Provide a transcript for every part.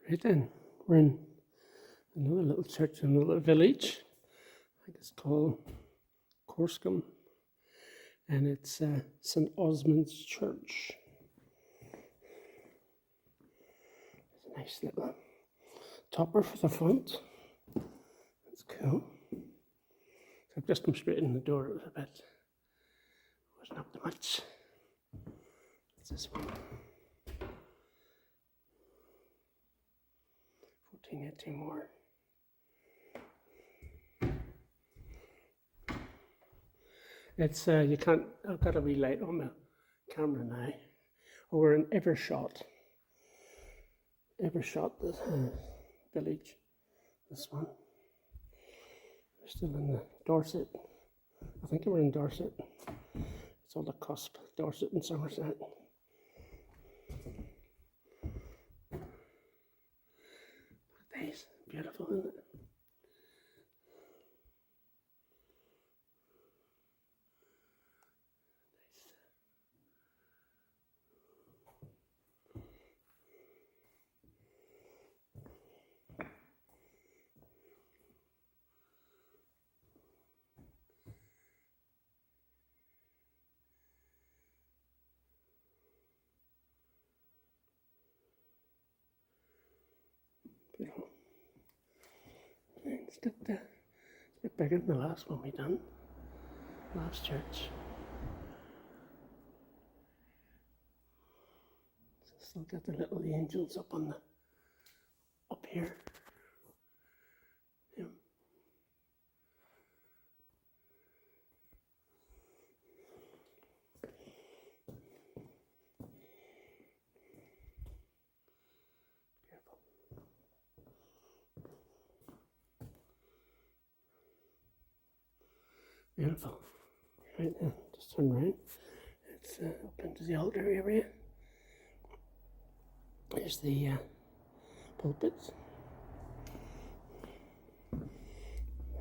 Right then, we're in another little church in another village. I think it's called Christingle, and it's St. Osmond's Church. It's a nice little topper for the front. That's cool. So I've just come straight in the door. It was a bit, wasn't up to much. What's this one? 1480 more. It's you can't. I've got a wee light on my camera now. Oh, we're in Evershot. Evershot, the village. This one. We're still in the Dorset. I think we're in Dorset. It's on the cusp, Dorset and Somerset. Nice, beautiful, isn't it? Beautiful. It's a bit bigger than the last one we done. Last church. Still got the little angels up here. Yeah. Beautiful. Right then, just turn around. It's up into the altar area. There's the pulpits.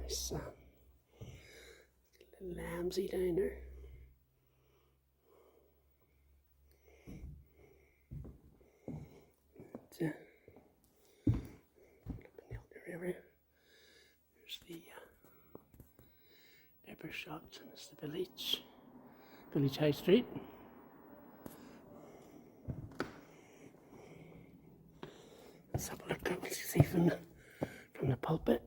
Nice little lambsy down there. Up in the altar area. There's the Evershot, and it's the village high street. Let's have a look at what you see from the pulpit.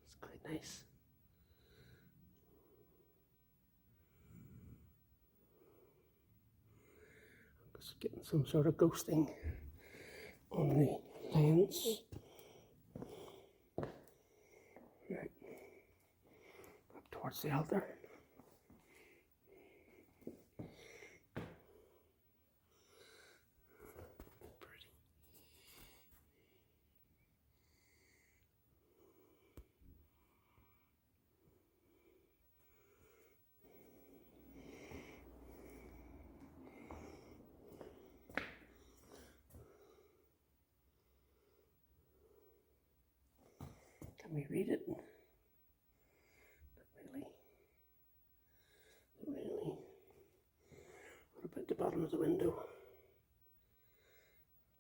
It's quite nice. I'm just getting some sort of ghosting on the lens. Right. Up towards the altar. Can we read it? Not really. Not really. What about the bottom of the window?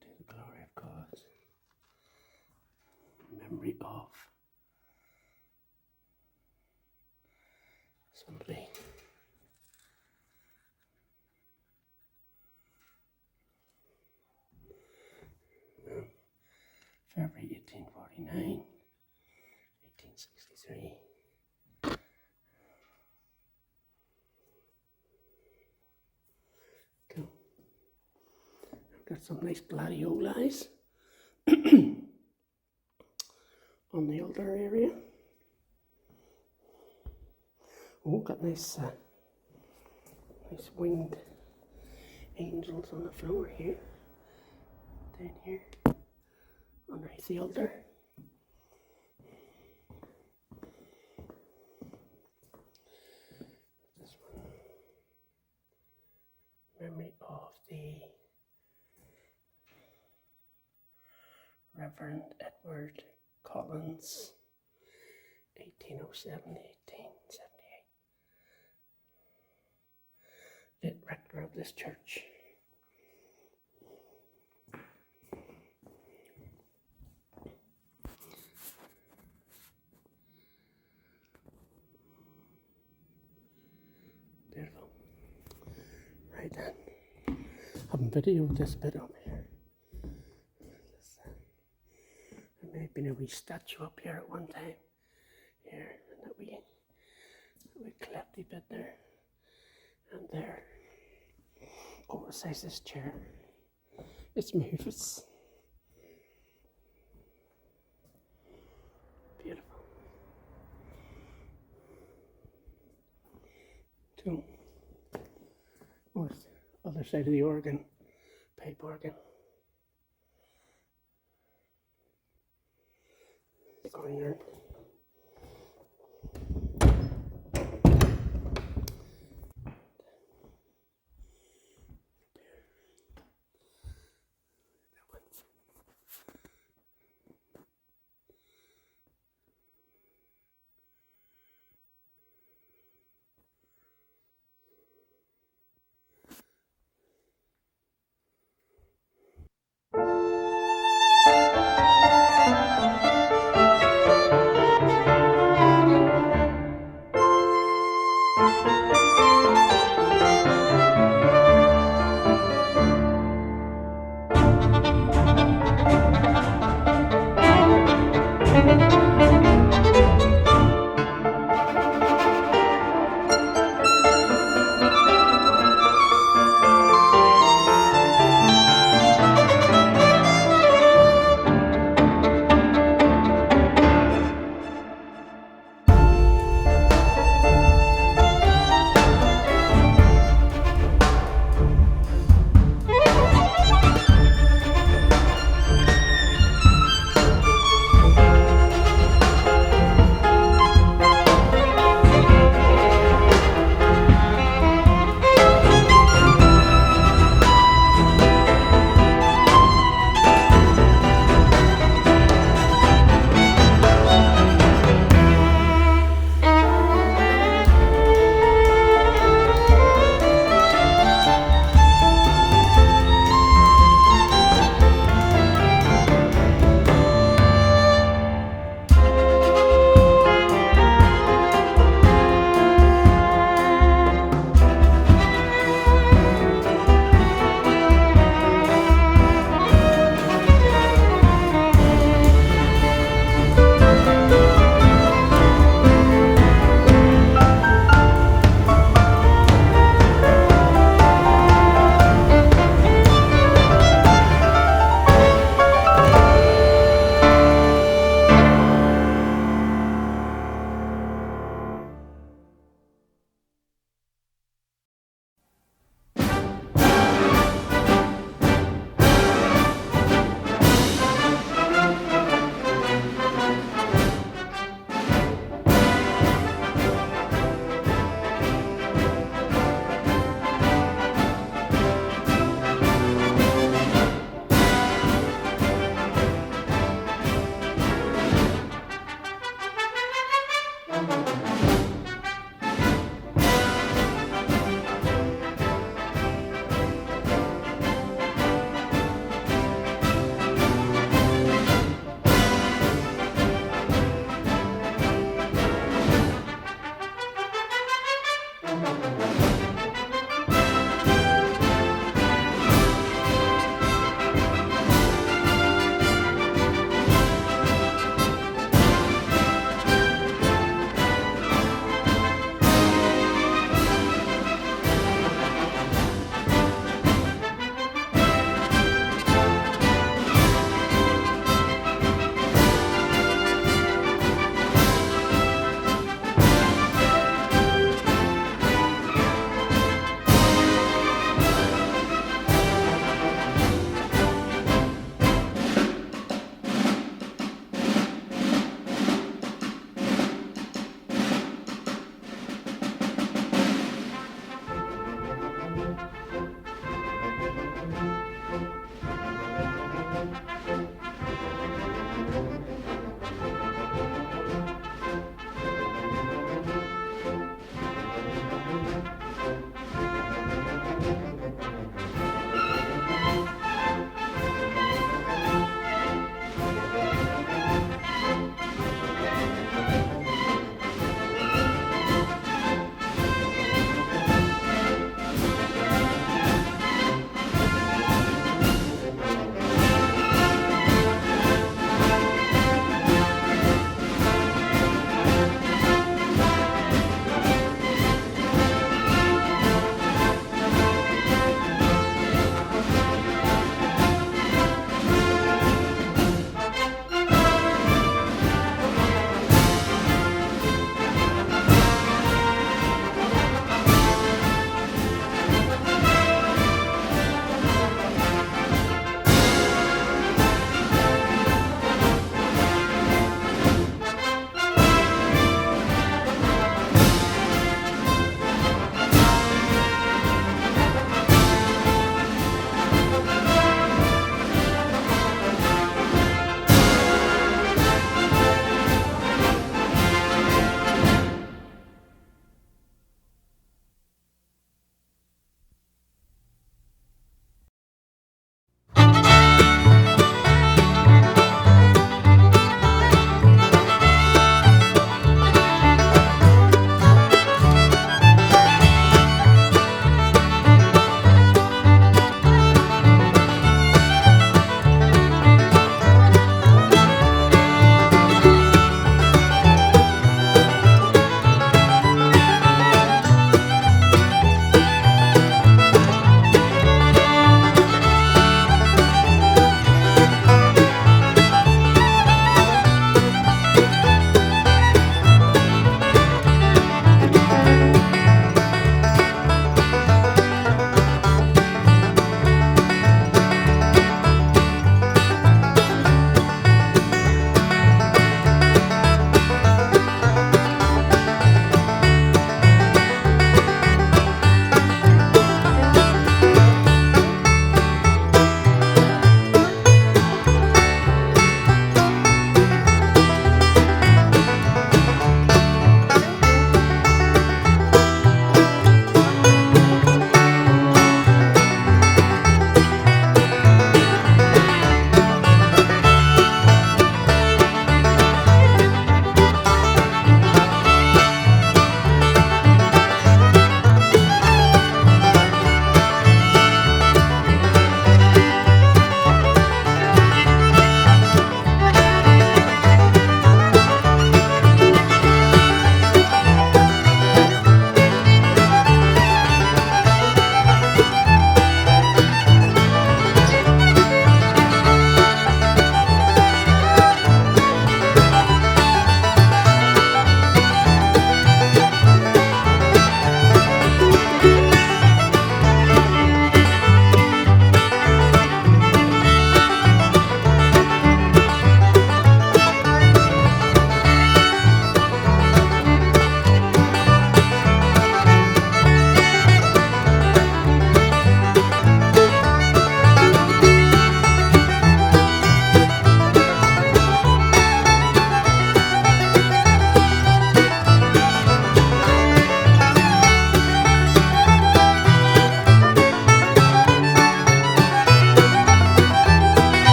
To the glory of God. Memory of somebody. February 1849. 1863. Cool. I've got some nice gladiolis on the altar area. Oh, got nice winged angels on the floor here. Down here, underneath the altar. Memory of the Reverend Edward Collins, 1807 to 1878. Late rector of this church. Right then, I haven't videoed this bit up here. There may have been a wee statue up here at one time. Here, and that wee clefty bit there. And there. Oh, what size this chair? It's moves. Beautiful. So, oh, it's the other side of the organ, pipe organ. Going there.